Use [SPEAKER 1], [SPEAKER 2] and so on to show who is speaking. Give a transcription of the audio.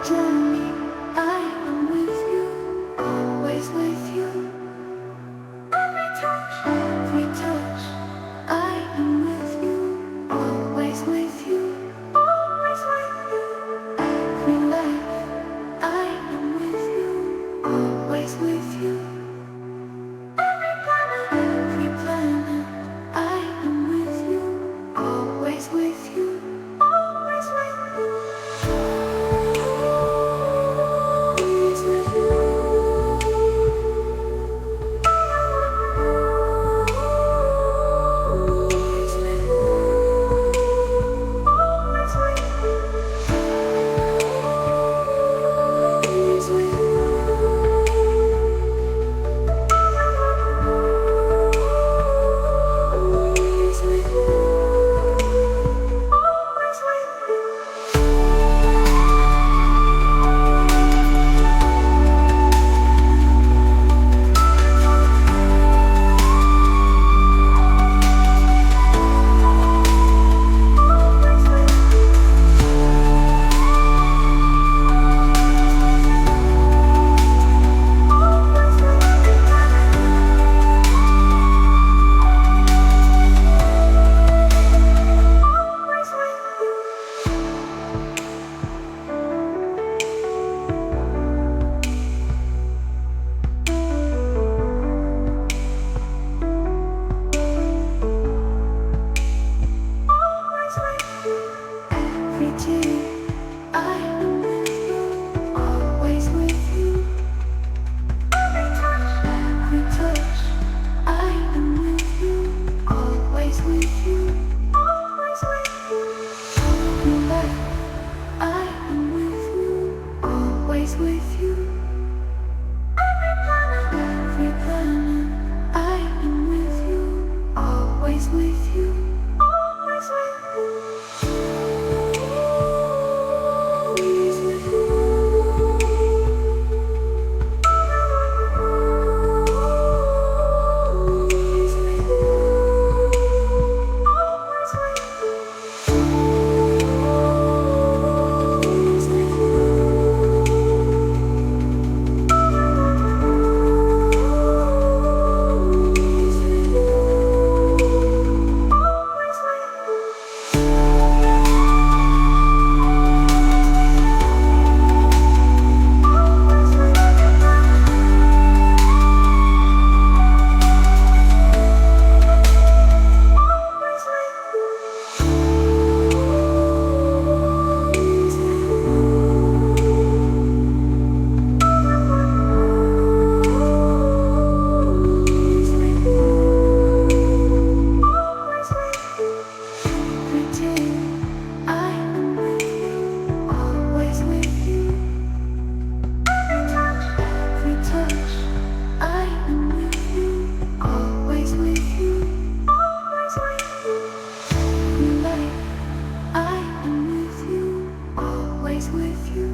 [SPEAKER 1] journey, I am with you, always with you. Every touch, I am with you, always with you, always with you. Every life, I am with you, always with you. Every planet, I am with you, always with you, always with you. Always with you. Always with you. Always with you. Always with you. Always with you. Always with you. Every tear, I am with you, always with you. Every touch, I am with you, always with you, always with you. Every life, I am with you, always with you. Every planet, I am with you, always with you, always with you. Always with you. Always with you. Always with you. Always with you. Always with you. Always with you. With you.